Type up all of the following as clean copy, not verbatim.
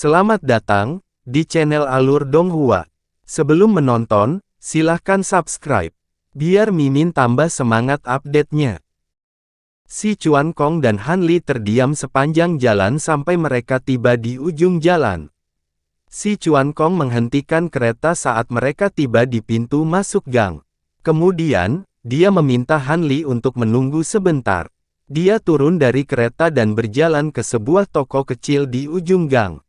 Selamat datang di channel Alur Donghua. Sebelum menonton, silahkan subscribe, biar Mimin tambah semangat update-nya. Si Chuan Kong dan Han Li terdiam sepanjang jalan sampai mereka tiba di ujung jalan. Si Chuan Kong menghentikan kereta saat mereka tiba di pintu masuk gang. Kemudian, dia meminta Han Li untuk menunggu sebentar. Dia turun dari kereta dan berjalan ke sebuah toko kecil di ujung gang.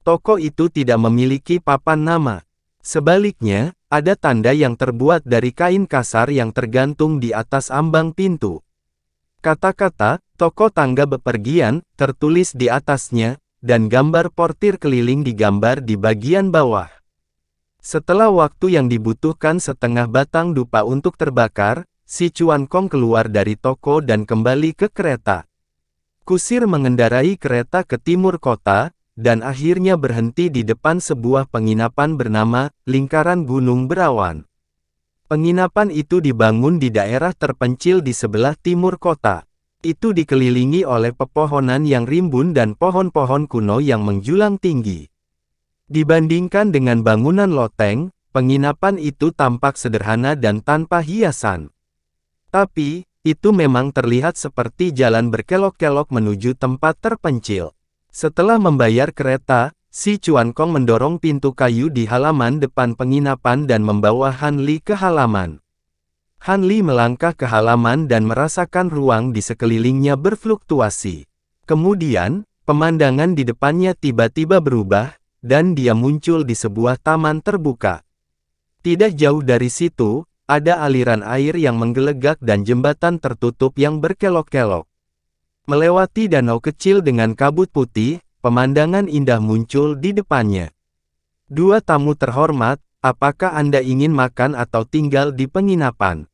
Toko itu tidak memiliki papan nama. Sebaliknya, ada tanda yang terbuat dari kain kasar yang tergantung di atas ambang pintu. Kata-kata, "Toko tangga bepergian," tertulis di atasnya, dan gambar portir keliling digambar di bagian bawah. Setelah waktu yang dibutuhkan setengah batang dupa untuk terbakar, si Chuan Kong keluar dari toko dan kembali ke kereta. Kusir mengendarai kereta ke timur kota, dan akhirnya berhenti di depan sebuah penginapan bernama Lingkaran Gunung Berawan. Penginapan itu dibangun di daerah terpencil di sebelah timur kota. Itu dikelilingi oleh pepohonan yang rimbun dan pohon-pohon kuno yang menjulang tinggi. Dibandingkan dengan bangunan loteng, penginapan itu tampak sederhana dan tanpa hiasan. Tapi, itu memang terlihat seperti jalan berkelok-kelok menuju tempat terpencil. Setelah membayar kereta, si Chuan Kong mendorong pintu kayu di halaman depan penginapan dan membawa Han Li ke halaman. Han Li melangkah ke halaman dan merasakan ruang di sekelilingnya berfluktuasi. Kemudian, pemandangan di depannya tiba-tiba berubah, dan dia muncul di sebuah taman terbuka. Tidak jauh dari situ, ada aliran air yang menggelegak dan jembatan tertutup yang berkelok-kelok. Melewati danau kecil dengan kabut putih, pemandangan indah muncul di depannya. "Dua tamu terhormat, apakah Anda ingin makan atau tinggal di penginapan?"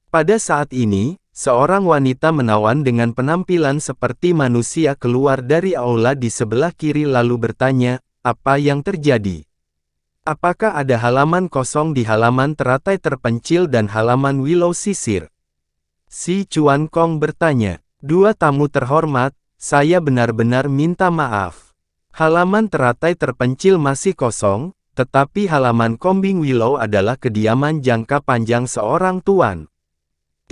Pada saat ini, seorang wanita menawan dengan penampilan seperti manusia keluar dari aula di sebelah kiri lalu bertanya, "Apa yang terjadi? Apakah ada halaman kosong di halaman teratai terpencil dan halaman Willow Sisir?" Si Chuan Kong bertanya, "Dua tamu terhormat, saya benar-benar minta maaf. Halaman teratai terpencil masih kosong, tetapi halaman Kombing Willow adalah kediaman jangka panjang seorang tuan.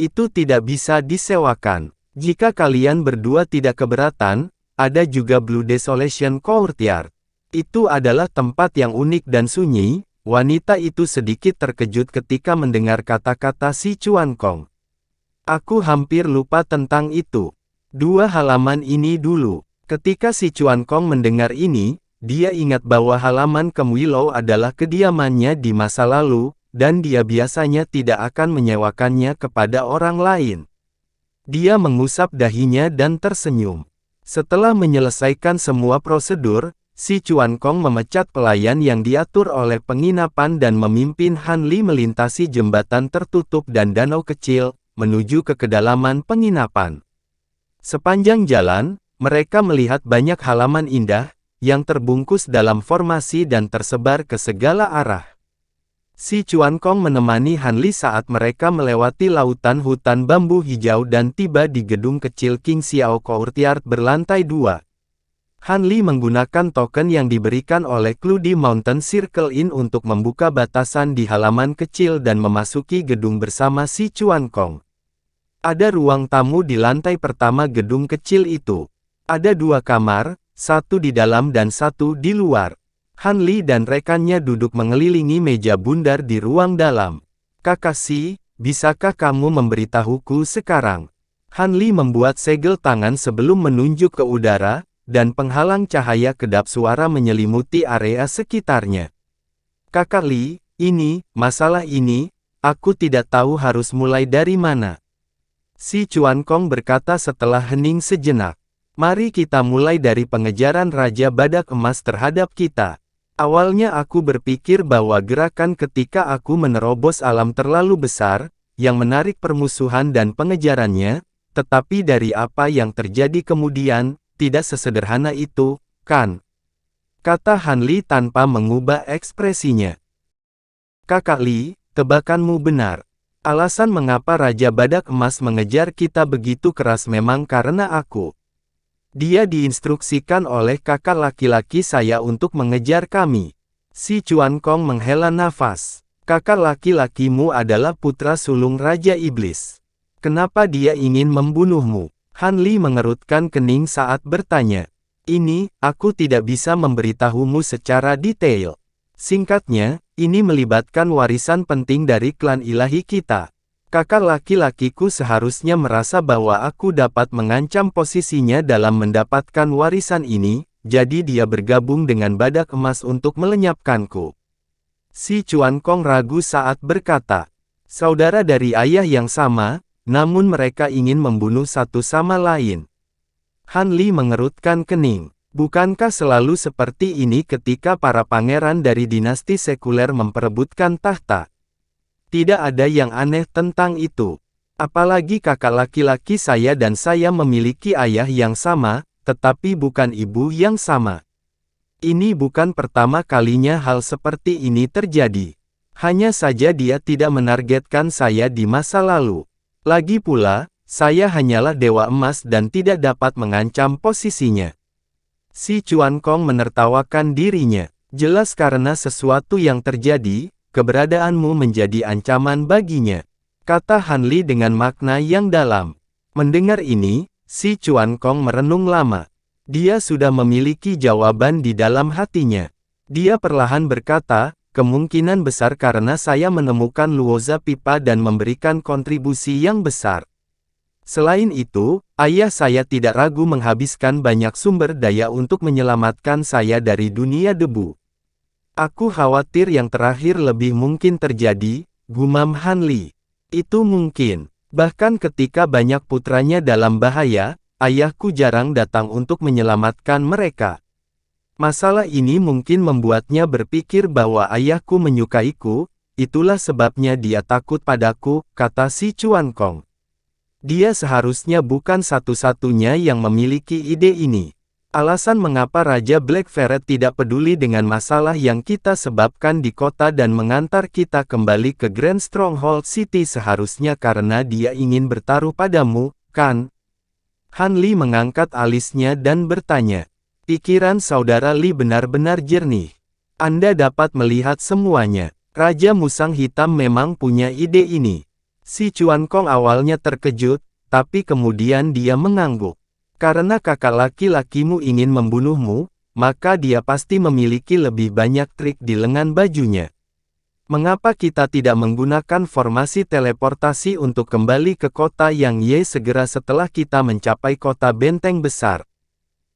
Itu tidak bisa disewakan. Jika kalian berdua tidak keberatan, ada juga Blue Desolation Courtyard. Itu adalah tempat yang unik dan sunyi." Wanita itu sedikit terkejut ketika mendengar kata-kata si Chuan Kong. "Aku hampir lupa tentang itu. Dua halaman ini dulu." Ketika si Chuan Kong mendengar ini, dia ingat bahwa halaman Kem Willow adalah kediamannya di masa lalu, dan dia biasanya tidak akan menyewakannya kepada orang lain. Dia mengusap dahinya dan tersenyum. Setelah menyelesaikan semua prosedur, si Chuan Kong memecat pelayan yang diatur oleh penginapan dan memimpin Han Li melintasi jembatan tertutup dan danau kecil, menuju ke kedalaman penginapan. Sepanjang jalan, mereka melihat banyak halaman indah, yang terbungkus dalam formasi dan tersebar ke segala arah. Si Chuan Kong menemani Han Li saat mereka melewati lautan hutan bambu hijau dan tiba di gedung kecil King Xiao Courtyard berlantai 2. Han Li menggunakan token yang diberikan oleh Cloudy Mountain Circle Inn untuk membuka batasan di halaman kecil dan memasuki gedung bersama si Chuan Kong. Ada ruang tamu di lantai pertama gedung kecil itu. Ada dua kamar, satu di dalam dan satu di luar. Han Li dan rekannya duduk mengelilingi meja bundar di ruang dalam. "Kakashi, bisakah kamu memberitahuku sekarang?" Han Li membuat segel tangan sebelum menunjuk ke udara, dan penghalang cahaya kedap suara menyelimuti area sekitarnya. "Kakak Li, masalah ini, aku tidak tahu harus mulai dari mana." Si Chuan Kong berkata setelah hening sejenak. "Mari kita mulai dari pengejaran Raja Badak Emas terhadap kita. Awalnya aku berpikir bahwa gerakan ketika aku menerobos alam terlalu besar, yang menarik permusuhan dan pengejarannya, tetapi dari apa yang terjadi kemudian, tidak sesederhana itu, kan?" Kata Han Li tanpa mengubah ekspresinya. "Kakak Li, tebakanmu benar. Alasan mengapa Raja Badak Emas mengejar kita begitu keras memang karena aku. Dia diinstruksikan oleh kakak laki-laki saya untuk mengejar kami. Si Chuan Kong menghela nafas. Kakak laki-lakimu adalah putra sulung Raja Iblis. Kenapa dia ingin membunuhmu? Han Li mengerutkan kening saat bertanya. Ini, aku tidak bisa memberitahumu secara detail. Singkatnya, ini melibatkan warisan penting dari klan ilahi kita. Kakak laki-lakiku seharusnya merasa bahwa aku dapat mengancam posisinya dalam mendapatkan warisan ini, jadi dia bergabung dengan badak emas untuk melenyapkanku. Si Chuan Kong ragu saat berkata, saudara dari ayah yang sama, namun mereka ingin membunuh satu sama lain. Han Li mengerutkan kening. Bukankah selalu seperti ini ketika para pangeran dari dinasti sekuler memperebutkan tahta? Tidak ada yang aneh tentang itu. Apalagi kakak laki-laki saya dan saya memiliki ayah yang sama, tetapi bukan ibu yang sama. Ini bukan pertama kalinya hal seperti ini terjadi. Hanya saja dia tidak menargetkan saya di masa lalu. Lagi pula, saya hanyalah dewa emas dan tidak dapat mengancam posisinya. Si Chuan Kong menertawakan dirinya. Jelas karena sesuatu yang terjadi, keberadaanmu menjadi ancaman baginya, kata Han Li dengan makna yang dalam. Mendengar ini, si Chuan Kong merenung lama. Dia sudah memiliki jawaban di dalam hatinya. Dia perlahan berkata, kemungkinan besar karena saya menemukan luoza pipa dan memberikan kontribusi yang besar. Selain itu, ayah saya tidak ragu menghabiskan banyak sumber daya untuk menyelamatkan saya dari dunia debu. Aku khawatir yang terakhir lebih mungkin terjadi, gumam Han Li. Itu mungkin. Bahkan ketika banyak putranya dalam bahaya, ayahku jarang datang untuk menyelamatkan mereka. Masalah ini mungkin membuatnya berpikir bahwa ayahku menyukaiku, itulah sebabnya dia takut padaku, kata si Chuan Kong. Dia seharusnya bukan satu-satunya yang memiliki ide ini. Alasan mengapa Raja Black Ferret tidak peduli dengan masalah yang kita sebabkan di kota dan mengantar kita kembali ke Grand Stronghold City seharusnya karena dia ingin bertaruh padamu, kan? Han Li mengangkat alisnya dan bertanya. Pikiran saudara Li benar-benar jernih. Anda dapat melihat semuanya. Raja Musang Hitam memang punya ide ini. Si Chuan Kong awalnya terkejut, tapi kemudian dia mengangguk. Karena kakak laki-lakimu ingin membunuhmu, maka dia pasti memiliki lebih banyak trik di lengan bajunya. Mengapa kita tidak menggunakan formasi teleportasi untuk kembali ke kota yang Ye segera setelah kita mencapai kota benteng besar?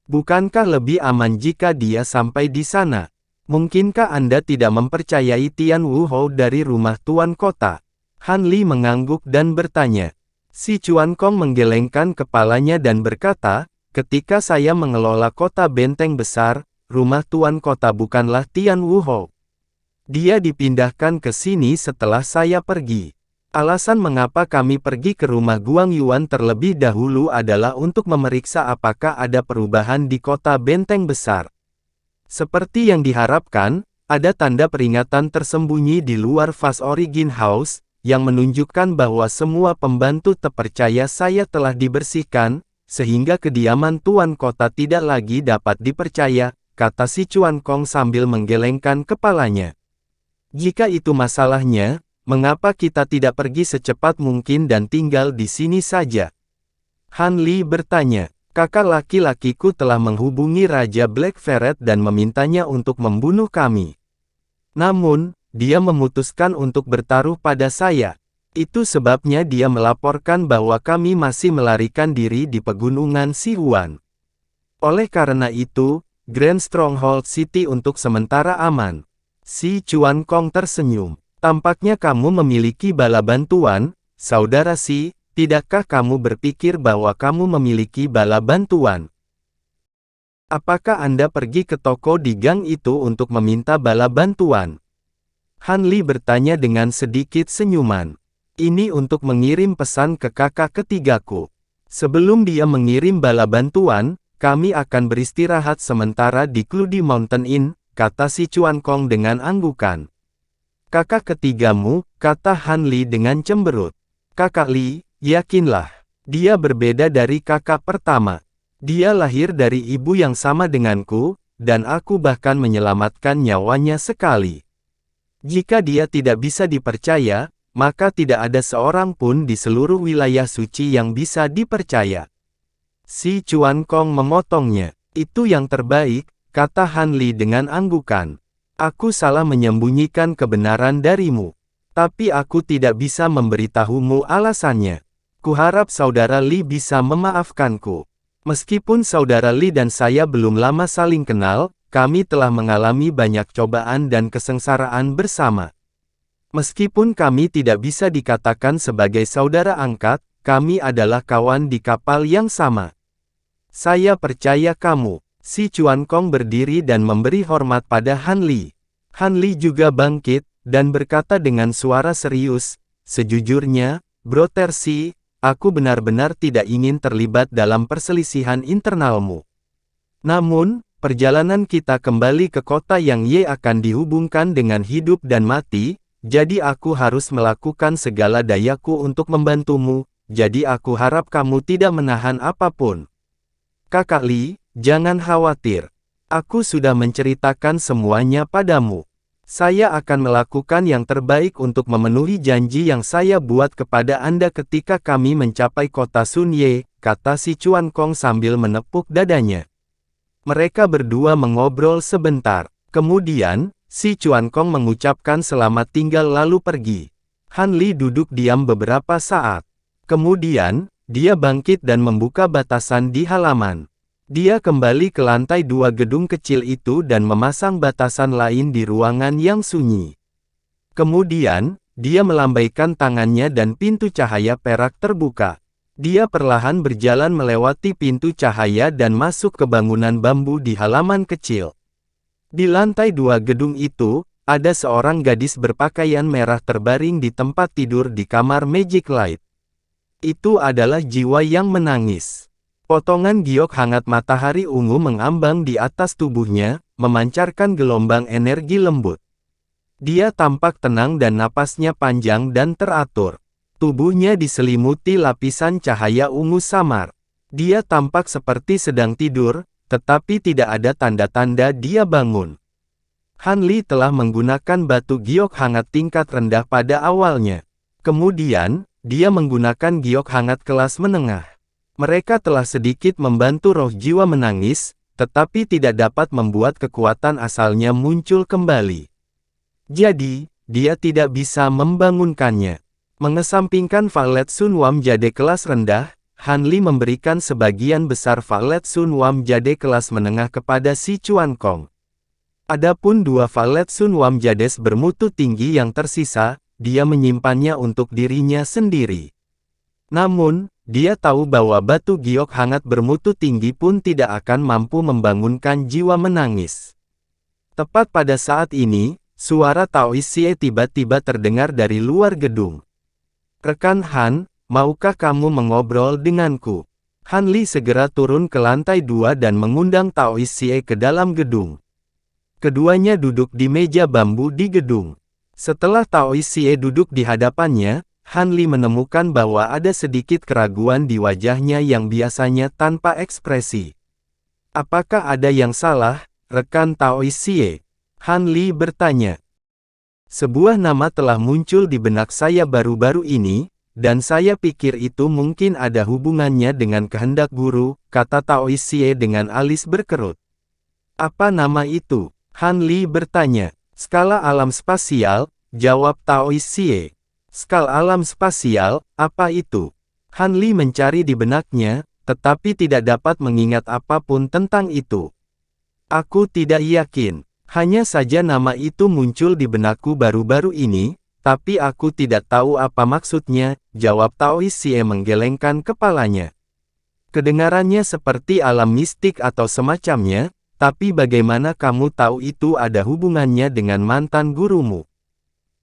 Bukankah lebih aman jika dia sampai di sana? Mungkinkah Anda tidak mempercayai Tian Wu Hou dari rumah tuan kota? Han Li mengangguk dan bertanya. Si Chuan Kong menggelengkan kepalanya dan berkata, ketika saya mengelola kota benteng besar, rumah tuan kota bukanlah Tian Wu Hou. Dia dipindahkan ke sini setelah saya pergi. Alasan mengapa kami pergi ke rumah Guang Yuan terlebih dahulu adalah untuk memeriksa apakah ada perubahan di kota benteng besar. Seperti yang diharapkan, ada tanda peringatan tersembunyi di luar Fast Origin House, yang menunjukkan bahwa semua pembantu terpercaya saya telah dibersihkan, sehingga kediaman tuan kota tidak lagi dapat dipercaya, kata si Chuan Kong sambil menggelengkan kepalanya. Jika itu masalahnya, mengapa kita tidak pergi secepat mungkin dan tinggal di sini saja? Han Li bertanya. Kakak laki-lakiku telah menghubungi Raja Black Ferret dan memintanya untuk membunuh kami. Namun, dia memutuskan untuk bertaruh pada saya. Itu sebabnya dia melaporkan bahwa kami masih melarikan diri di pegunungan Sihuan. Oleh karena itu, Grand Stronghold City untuk sementara aman. Si Chuan Kong tersenyum. Tampaknya kamu memiliki bala bantuan, saudara Si. Tidakkah kamu berpikir bahwa kamu memiliki bala bantuan? Apakah Anda pergi ke toko di gang itu untuk meminta bala bantuan? Han Li bertanya dengan sedikit senyuman. Ini untuk mengirim pesan ke kakak ketigaku. Sebelum dia mengirim bala bantuan, kami akan beristirahat sementara di Cludy Mountain Inn, kata si Chuan Kong dengan anggukan. Kakak ketigamu, kata Han Li dengan cemberut. Kakak Li, yakinlah, dia berbeda dari kakak pertama. Dia lahir dari ibu yang sama denganku, dan aku bahkan menyelamatkan nyawanya sekali. Jika dia tidak bisa dipercaya, maka tidak ada seorang pun di seluruh wilayah suci yang bisa dipercaya. Si Chuan Kong memotongnya. Itu yang terbaik, kata Han Li dengan anggukan. Aku salah menyembunyikan kebenaran darimu. Tapi aku tidak bisa memberitahumu alasannya. Kuharap saudara Li bisa memaafkanku. Meskipun saudara Li dan saya belum lama saling kenal, kami telah mengalami banyak cobaan dan kesengsaraan bersama. Meskipun kami tidak bisa dikatakan sebagai saudara angkat, kami adalah kawan di kapal yang sama. Saya percaya kamu. Si Chuan Kong berdiri dan memberi hormat pada Han Li. Han Li juga bangkit, dan berkata dengan suara serius, sejujurnya, Bro Tersi, aku benar-benar tidak ingin terlibat dalam perselisihan internalmu. Namun, perjalanan kita kembali ke kota yang Ye akan dihubungkan dengan hidup dan mati, jadi aku harus melakukan segala dayaku untuk membantumu, jadi aku harap kamu tidak menahan apapun. Kakak Li, jangan khawatir. Aku sudah menceritakan semuanya padamu. Saya akan melakukan yang terbaik untuk memenuhi janji yang saya buat kepada Anda ketika kami mencapai kota Sun Ye, kata si Chuan Kong sambil menepuk dadanya. Mereka berdua mengobrol sebentar. Kemudian, si Chuan Kong mengucapkan selamat tinggal lalu pergi. Han Li duduk diam beberapa saat. Kemudian, dia bangkit dan membuka batasan di halaman. Dia kembali ke lantai 2 gedung kecil itu dan memasang batasan lain di ruangan yang sunyi. Kemudian, dia melambaikan tangannya dan pintu cahaya perak terbuka. Dia perlahan berjalan melewati pintu cahaya dan masuk ke bangunan bambu di halaman kecil. Di lantai 2 gedung itu, ada seorang gadis berpakaian merah terbaring di tempat tidur di kamar Magic Light. Itu adalah jiwa yang menangis. Potongan giok hangat matahari ungu mengambang di atas tubuhnya, memancarkan gelombang energi lembut. Dia tampak tenang dan napasnya panjang dan teratur. Tubuhnya diselimuti lapisan cahaya ungu samar. Dia tampak seperti sedang tidur, tetapi tidak ada tanda-tanda dia bangun. Han Li telah menggunakan batu giok hangat tingkat rendah pada awalnya. Kemudian, dia menggunakan giok hangat kelas menengah. Mereka telah sedikit membantu roh jiwa menangis, tetapi tidak dapat membuat kekuatan asalnya muncul kembali. Jadi, dia tidak bisa membangunkannya. Mengesampingkan Valet Sun Wam Jade kelas rendah, Han Li memberikan sebagian besar Valet Sun Wam Jade kelas menengah kepada si Chuan Kong. Adapun 2 Valet Sun Wam Jades bermutu tinggi yang tersisa, dia menyimpannya untuk dirinya sendiri. Namun, dia tahu bahwa batu giok hangat bermutu tinggi pun tidak akan mampu membangunkan jiwa menangis. Tepat pada saat ini, suara Taois Xie tiba-tiba terdengar dari luar gedung. Rekan Han, maukah kamu mengobrol denganku? Han Li segera turun ke lantai 2 dan mengundang Taois Xie ke dalam gedung. Keduanya duduk di meja bambu di gedung. Setelah Taois Xie duduk di hadapannya, Han Li menemukan bahwa ada sedikit keraguan di wajahnya yang biasanya tanpa ekspresi. Apakah ada yang salah, rekan Taois Xie? Han Li bertanya. Sebuah nama telah muncul di benak saya baru-baru ini, dan saya pikir itu mungkin ada hubungannya dengan kehendak guru, kata Taois Xie dengan alis berkerut. Apa nama itu? Han Li bertanya. Skala alam spasial, jawab Taois Xie. Skala alam spasial, apa itu? Han Li mencari di benaknya, tetapi tidak dapat mengingat apapun tentang itu. Aku tidak yakin. Hanya saja nama itu muncul di benakku baru-baru ini, tapi aku tidak tahu apa maksudnya, jawab Taois Xie menggelengkan kepalanya. Kedengarannya seperti alam mistik atau semacamnya, tapi bagaimana kamu tahu itu ada hubungannya dengan mantan gurumu?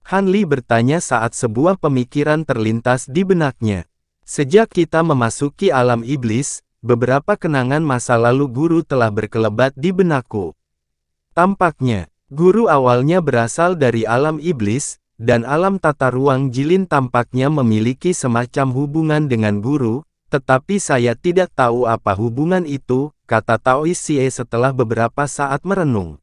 Han Li bertanya saat sebuah pemikiran terlintas di benaknya. Sejak kita memasuki alam iblis, beberapa kenangan masa lalu guru telah berkelebat di benakku. Tampaknya, guru awalnya berasal dari alam iblis, dan alam tata ruang jilin tampaknya memiliki semacam hubungan dengan guru, Tetapi saya tidak tahu apa hubungan itu, kata Taois Xie setelah beberapa saat merenung.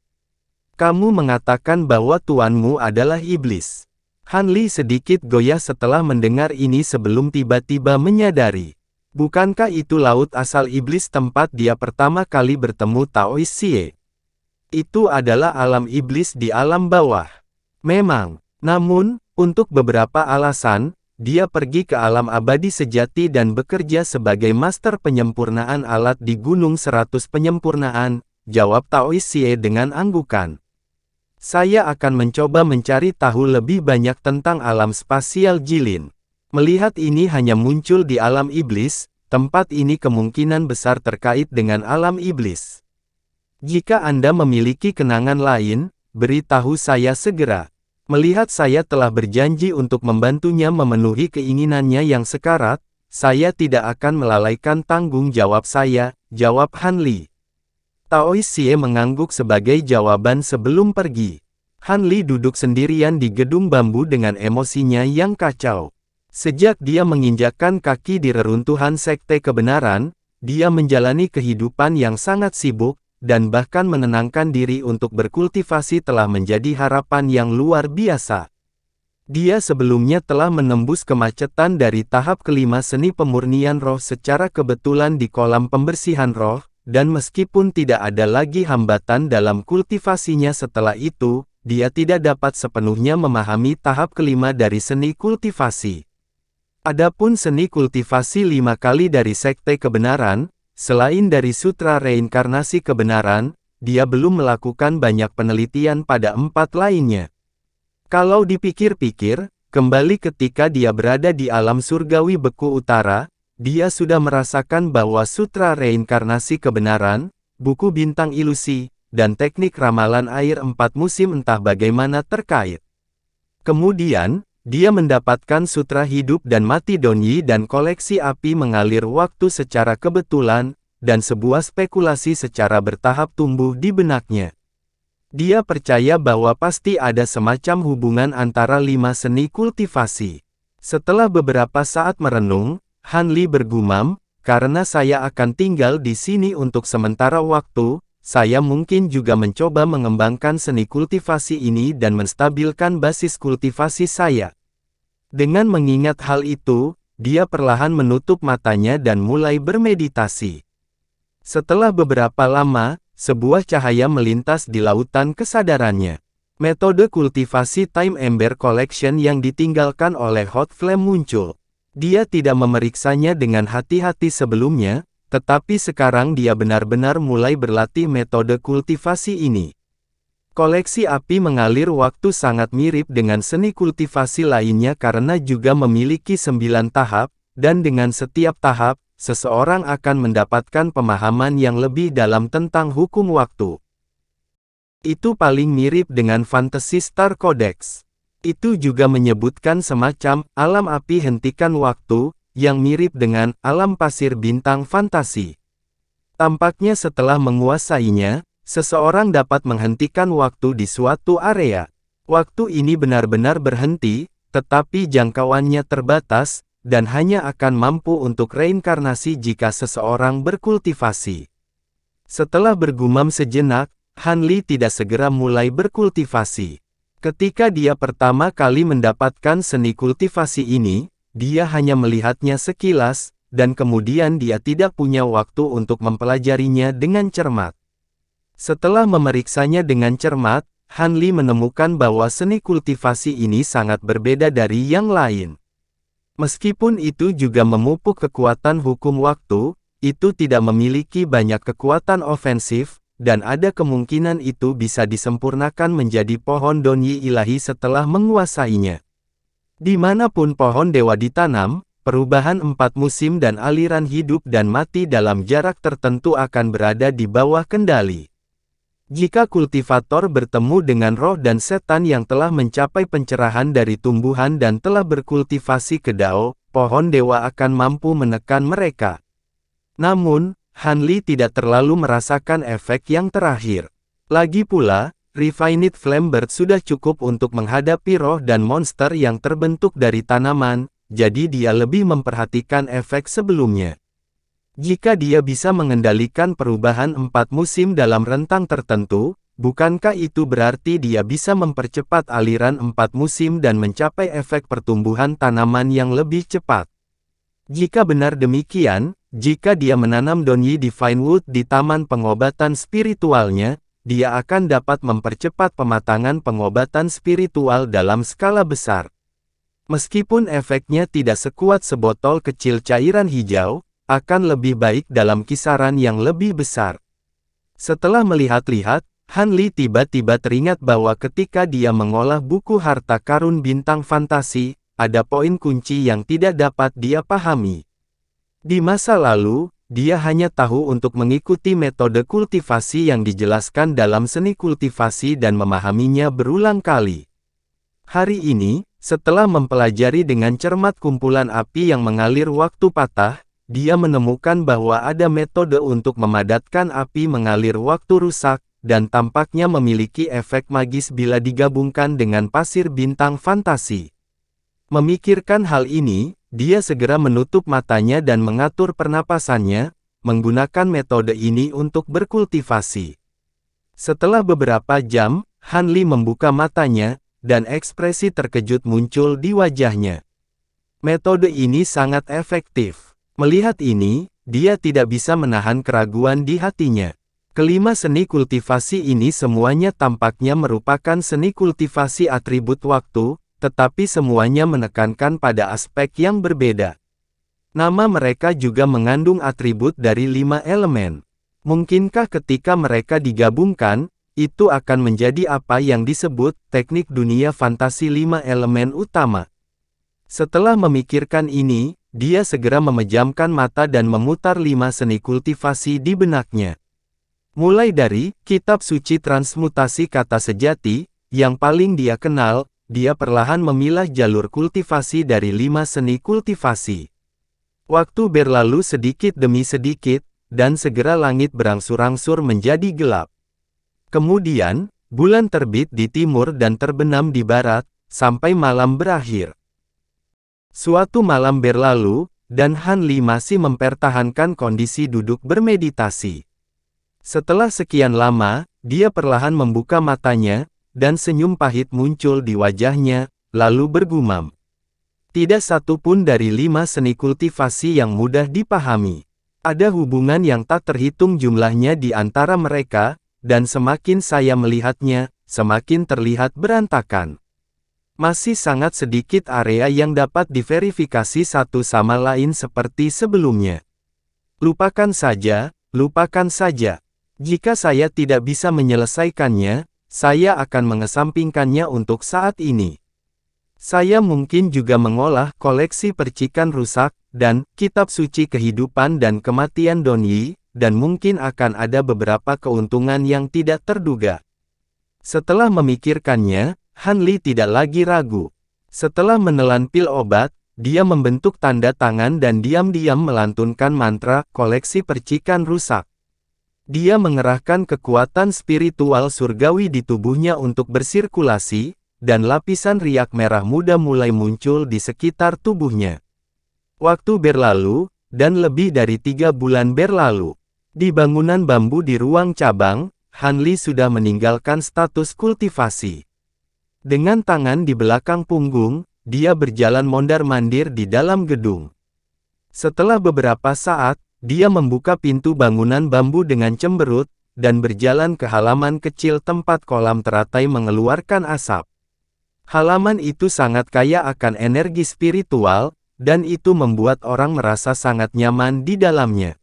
Kamu mengatakan bahwa tuanmu adalah iblis. Han Li sedikit goyah setelah mendengar ini sebelum tiba-tiba menyadari. Bukankah itu laut asal iblis tempat dia pertama kali bertemu Taois Xie? Itu adalah alam iblis di alam bawah. Memang, namun, untuk beberapa alasan, dia pergi ke alam abadi sejati dan bekerja sebagai master penyempurnaan alat di Gunung 100 Penyempurnaan, jawab Taois Xie dengan anggukan. Saya akan mencoba mencari tahu lebih banyak tentang alam spasial Jilin. Melihat ini hanya muncul di alam iblis, tempat ini kemungkinan besar terkait dengan alam iblis. Jika Anda memiliki kenangan lain, beritahu saya segera. Melihat saya telah berjanji untuk membantunya memenuhi keinginannya yang sekarat, saya tidak akan melalaikan tanggung jawab saya, jawab Han Li. Taois Xie mengangguk sebagai jawaban sebelum pergi. Han Li duduk sendirian di gedung bambu dengan emosinya yang kacau. Sejak dia menginjakkan kaki di reruntuhan sekte kebenaran, dia menjalani kehidupan yang sangat sibuk, dan bahkan menenangkan diri untuk berkultivasi telah menjadi harapan yang luar biasa. Dia sebelumnya telah menembus kemacetan dari tahap kelima seni pemurnian roh secara kebetulan di kolam pembersihan roh, dan meskipun tidak ada lagi hambatan dalam kultivasinya setelah itu, dia tidak dapat sepenuhnya memahami tahap kelima dari seni kultivasi. Adapun seni kultivasi 5 kali dari sekte kebenaran, selain dari sutra reinkarnasi kebenaran, dia belum melakukan banyak penelitian pada 4 lainnya. Kalau dipikir-pikir, kembali ketika dia berada di alam surgawi beku utara, dia sudah merasakan bahwa sutra reinkarnasi kebenaran, buku bintang ilusi, dan teknik ramalan air 4 musim entah bagaimana terkait. Kemudian, dia mendapatkan sutra hidup dan mati Donyi dan koleksi api mengalir waktu secara kebetulan, dan sebuah spekulasi secara bertahap tumbuh di benaknya. Dia percaya bahwa pasti ada semacam hubungan antara 5 seni kultivasi. Setelah beberapa saat merenung, Han Li bergumam, karena saya akan tinggal di sini untuk sementara waktu, saya mungkin juga mencoba mengembangkan seni kultivasi ini dan menstabilkan basis kultivasi saya. Dengan mengingat hal itu, dia perlahan menutup matanya dan mulai bermeditasi. Setelah beberapa lama, sebuah cahaya melintas di lautan kesadarannya. Metode kultivasi Time Ember Collection yang ditinggalkan oleh Hot Flame muncul. Dia tidak memeriksanya dengan hati-hati sebelumnya, tetapi sekarang dia benar-benar mulai berlatih metode kultivasi ini. Koleksi api mengalir waktu sangat mirip dengan seni kultivasi lainnya karena juga memiliki 9 tahap, dan dengan setiap tahap, seseorang akan mendapatkan pemahaman yang lebih dalam tentang hukum waktu. Itu paling mirip dengan Fantasy Star Codex. Itu juga menyebutkan semacam alam api hentikan waktu, yang mirip dengan alam pasir bintang fantasi. Tampaknya setelah menguasainya, seseorang dapat menghentikan waktu di suatu area. Waktu ini benar-benar berhenti, tetapi jangkauannya terbatas, dan hanya akan mampu untuk reinkarnasi jika seseorang berkultivasi. Setelah bergumam sejenak, Han Li tidak segera mulai berkultivasi. Ketika dia pertama kali mendapatkan seni kultivasi ini, dia hanya melihatnya sekilas, dan kemudian dia tidak punya waktu untuk mempelajarinya dengan cermat. Setelah memeriksanya dengan cermat, Han Li menemukan bahwa seni kultivasi ini sangat berbeda dari yang lain. Meskipun itu juga memupuk kekuatan hukum waktu, itu tidak memiliki banyak kekuatan ofensif, dan ada kemungkinan itu bisa disempurnakan menjadi pohon Donyi ilahi setelah menguasainya. Dimanapun pohon dewa ditanam, perubahan 4 musim dan aliran hidup dan mati dalam jarak tertentu akan berada di bawah kendali. Jika kultivator bertemu dengan roh dan setan yang telah mencapai pencerahan dari tumbuhan dan telah berkultivasi ke Dao, pohon dewa akan mampu menekan mereka. Namun, Han Li tidak terlalu merasakan efek yang terakhir. Lagi pula, Refined Flamebird sudah cukup untuk menghadapi roh dan monster yang terbentuk dari tanaman, jadi dia lebih memperhatikan efek sebelumnya. Jika dia bisa mengendalikan perubahan 4 musim dalam rentang tertentu, bukankah itu berarti dia bisa mempercepat aliran 4 musim dan mencapai efek pertumbuhan tanaman yang lebih cepat? Jika benar demikian, jika dia menanam Donyi Divine Wood di taman pengobatan spiritualnya, dia akan dapat mempercepat pematangan pengobatan spiritual dalam skala besar. Meskipun efeknya tidak sekuat sebotol kecil cairan hijau, akan lebih baik dalam kisaran yang lebih besar. Setelah melihat-lihat, Han Li tiba-tiba teringat bahwa ketika dia mengolah buku harta karun bintang fantasi, ada poin kunci yang tidak dapat dia pahami. Di masa lalu, dia hanya tahu untuk mengikuti metode kultivasi yang dijelaskan dalam seni kultivasi dan memahaminya berulang kali. Hari ini, setelah mempelajari dengan cermat kumpulan api yang mengalir waktu patah, dia menemukan bahwa ada metode untuk memadatkan api mengalir waktu rusak, dan tampaknya memiliki efek magis bila digabungkan dengan pasir bintang fantasi. Memikirkan hal ini, dia segera menutup matanya dan mengatur pernapasannya, menggunakan metode ini untuk berkultivasi. Setelah beberapa jam, Han Li membuka matanya, dan ekspresi terkejut muncul di wajahnya. Metode ini sangat efektif. Melihat ini, dia tidak bisa menahan keraguan di hatinya. Kelima seni kultivasi ini semuanya tampaknya merupakan seni kultivasi atribut waktu, tetapi semuanya menekankan pada aspek yang berbeda. Nama mereka juga mengandung atribut dari 5 elemen. Mungkinkah ketika mereka digabungkan, itu akan menjadi apa yang disebut teknik dunia fantasi 5 elemen utama? Setelah memikirkan ini, dia segera memejamkan mata dan memutar 5 seni kultivasi di benaknya. Mulai dari kitab suci transmutasi kata sejati, yang paling dia kenal, dia perlahan memilah jalur kultivasi dari 5 seni kultivasi. Waktu berlalu sedikit demi sedikit, dan segera langit berangsur-angsur menjadi gelap. Kemudian, bulan terbit di timur dan terbenam di barat, sampai malam berakhir. Suatu malam berlalu, dan Han Li masih mempertahankan kondisi duduk bermeditasi. Setelah sekian lama, dia perlahan membuka matanya, dan senyum pahit muncul di wajahnya, lalu bergumam. Tidak satu pun dari 5 seni kultivasi yang mudah dipahami. Ada hubungan yang tak terhitung jumlahnya di antara mereka, dan semakin saya melihatnya, semakin terlihat berantakan. Masih sangat sedikit area yang dapat diverifikasi satu sama lain seperti sebelumnya. Lupakan saja, lupakan saja. Jika saya tidak bisa menyelesaikannya, saya akan mengesampingkannya untuk saat ini. Saya mungkin juga mengolah koleksi percikan rusak, dan kitab suci kehidupan dan kematian Donyi, dan mungkin akan ada beberapa keuntungan yang tidak terduga. Setelah memikirkannya, Han Li tidak lagi ragu. Setelah menelan pil obat, dia membentuk tanda tangan dan diam-diam melantunkan mantra koleksi percikan rusak. Dia mengerahkan kekuatan spiritual surgawi di tubuhnya untuk bersirkulasi, dan lapisan riak merah muda mulai muncul di sekitar tubuhnya. Waktu berlalu, dan lebih dari 3 bulan berlalu. Di bangunan bambu di ruang cabang, Han Li sudah meninggalkan status kultivasi. Dengan tangan di belakang punggung, dia berjalan mondar-mandir di dalam gedung. Setelah beberapa saat, dia membuka pintu bangunan bambu dengan cemberut, dan berjalan ke halaman kecil tempat kolam teratai mengeluarkan asap. Halaman itu sangat kaya akan energi spiritual, dan itu membuat orang merasa sangat nyaman di dalamnya.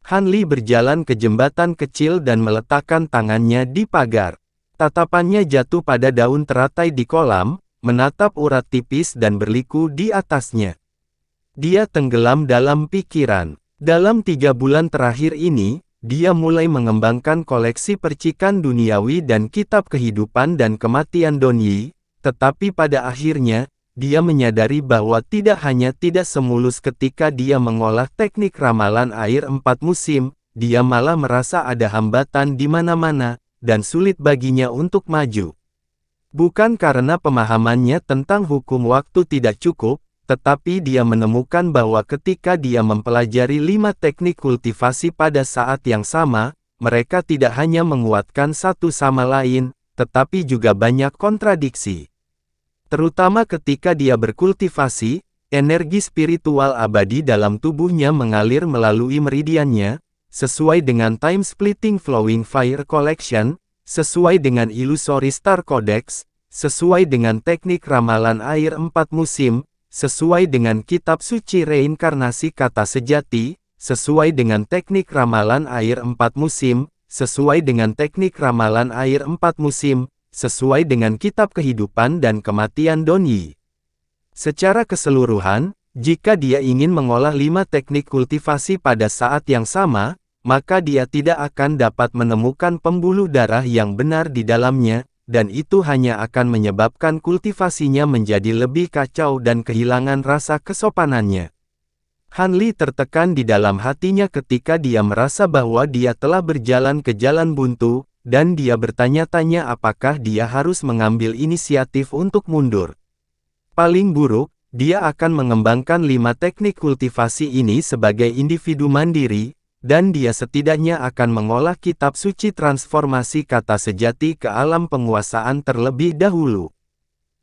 Han Li berjalan ke jembatan kecil dan meletakkan tangannya di pagar. Tatapannya jatuh pada daun teratai di kolam, menatap urat tipis dan berliku di atasnya. Dia tenggelam dalam pikiran. Dalam 3 bulan terakhir ini, dia mulai mengembangkan koleksi percikan duniawi dan kitab kehidupan dan kematian Donyi, tetapi pada akhirnya, dia menyadari bahwa tidak hanya tidak semulus ketika dia mengolah teknik ramalan air 4 musim, dia malah merasa ada hambatan di mana-mana, dan sulit baginya untuk maju. Bukan karena pemahamannya tentang hukum waktu tidak cukup, tetapi dia menemukan bahwa ketika dia mempelajari 5 teknik kultivasi pada saat yang sama, mereka tidak hanya menguatkan satu sama lain, tetapi juga banyak kontradiksi. Terutama ketika dia berkultivasi, energi spiritual abadi dalam tubuhnya mengalir melalui meridiannya, sesuai dengan Time Splitting Flowing Fire Collection, sesuai dengan Illusory Star Codex, sesuai dengan teknik ramalan air 4 musim, sesuai dengan kitab suci reinkarnasi kata sejati, sesuai dengan teknik ramalan air 4 musim, sesuai dengan teknik ramalan air 4 musim, sesuai dengan kitab kehidupan dan kematian Donyi. Secara keseluruhan, jika dia ingin mengolah 5 teknik kultivasi pada saat yang sama, maka dia tidak akan dapat menemukan pembuluh darah yang benar di dalamnya, dan itu hanya akan menyebabkan kultivasinya menjadi lebih kacau dan kehilangan rasa kesopanannya. Han Li tertekan di dalam hatinya ketika dia merasa bahwa dia telah berjalan ke jalan buntu, dan dia bertanya-tanya apakah dia harus mengambil inisiatif untuk mundur. Paling buruk, dia akan mengembangkan 5 teknik kultivasi ini sebagai individu mandiri, dan dia setidaknya akan mengolah kitab suci transformasi kata sejati ke alam penguasaan terlebih dahulu.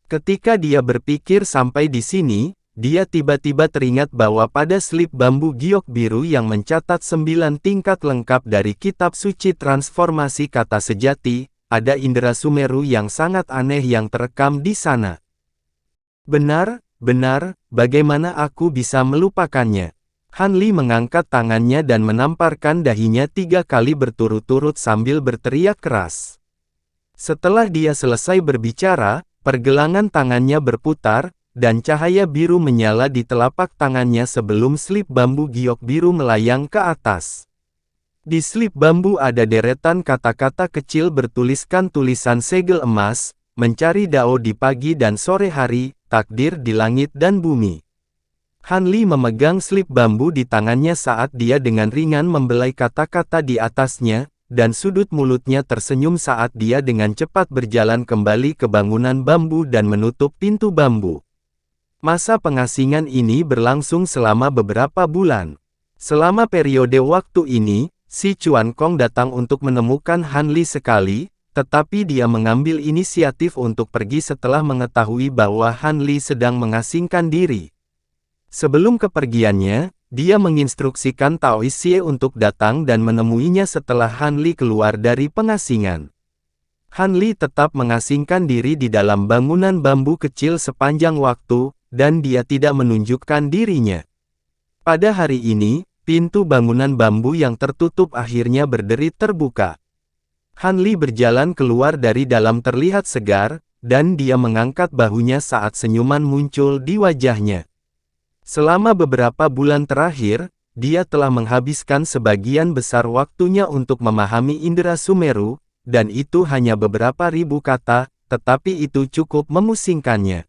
Ketika dia berpikir sampai di sini, dia tiba-tiba teringat bahwa pada slip bambu giok biru yang mencatat 9 tingkat lengkap dari kitab suci transformasi kata sejati, ada indera Sumeru yang sangat aneh yang terekam di sana. Benar, bagaimana aku bisa melupakannya? Han Li mengangkat tangannya dan menamparkan dahinya 3 kali berturut-turut sambil berteriak keras. Setelah dia selesai berbicara, pergelangan tangannya berputar, dan cahaya biru menyala di telapak tangannya sebelum slip bambu giok biru melayang ke atas. Di slip bambu ada deretan kata-kata kecil bertuliskan tulisan segel emas, mencari Dao di pagi dan sore hari, takdir di langit dan bumi. Han Li memegang slip bambu di tangannya saat dia dengan ringan membelai kata-kata di atasnya, dan sudut mulutnya tersenyum saat dia dengan cepat berjalan kembali ke bangunan bambu dan menutup pintu bambu. Masa pengasingan ini berlangsung selama beberapa bulan. Selama periode waktu ini, si Chuan Kong datang untuk menemukan Han Li sekali, tetapi dia mengambil inisiatif untuk pergi setelah mengetahui bahwa Han Li sedang mengasingkan diri. Sebelum kepergiannya, dia menginstruksikan Tao Xie untuk datang dan menemuinya setelah Han Li keluar dari pengasingan. Han Li tetap mengasingkan diri di dalam bangunan bambu kecil sepanjang waktu, dan dia tidak menunjukkan dirinya. Pada hari ini, pintu bangunan bambu yang tertutup akhirnya berderi terbuka. Han Li berjalan keluar dari dalam terlihat segar, dan dia mengangkat bahunya saat senyuman muncul di wajahnya. Selama beberapa bulan terakhir, dia telah menghabiskan sebagian besar waktunya untuk memahami indera Sumeru, dan itu hanya beberapa ribu kata, tetapi itu cukup memusingkannya.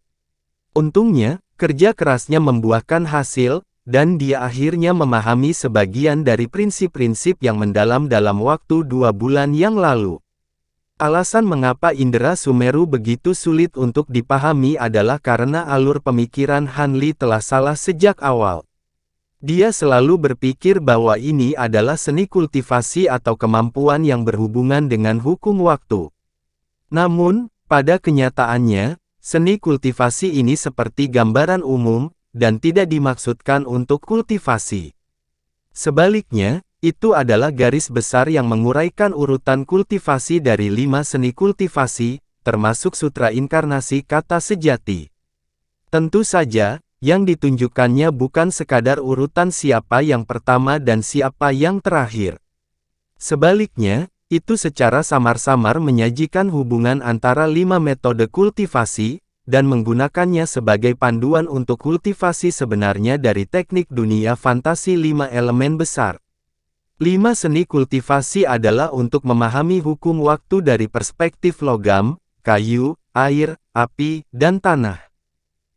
Untungnya, kerja kerasnya membuahkan hasil, dan dia akhirnya memahami sebagian dari prinsip-prinsip yang mendalam dalam waktu 2 bulan yang lalu. Alasan mengapa indera Sumeru begitu sulit untuk dipahami adalah karena alur pemikiran Han Li telah salah sejak awal. Dia selalu berpikir bahwa ini adalah seni kultivasi atau kemampuan yang berhubungan dengan hukum waktu. Namun, pada kenyataannya, seni kultivasi ini seperti gambaran umum, dan tidak dimaksudkan untuk kultivasi. Sebaliknya, itu adalah garis besar yang menguraikan urutan kultivasi dari 5 seni kultivasi, termasuk sutra inkarnasi kata sejati. Tentu saja, yang ditunjukkannya bukan sekadar urutan siapa yang pertama dan siapa yang terakhir. Sebaliknya, itu secara samar-samar menyajikan hubungan antara 5 metode kultivasi, dan menggunakannya sebagai panduan untuk kultivasi sebenarnya dari teknik dunia fantasi 5 elemen besar. 5 seni kultivasi adalah untuk memahami hukum waktu dari perspektif logam, kayu, air, api, dan tanah.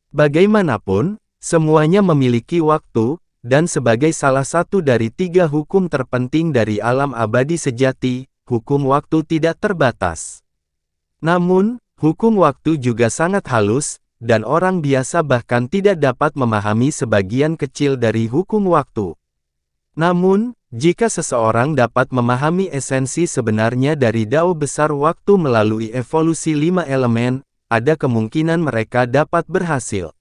Bagaimanapun, semuanya memiliki waktu, dan sebagai salah satu dari 3 hukum terpenting dari alam abadi sejati, hukum waktu tidak terbatas. Namun, hukum waktu juga sangat halus, dan orang biasa bahkan tidak dapat memahami sebagian kecil dari hukum waktu. Namun, jika seseorang dapat memahami esensi sebenarnya dari dao besar waktu melalui evolusi 5 elemen, ada kemungkinan mereka dapat berhasil.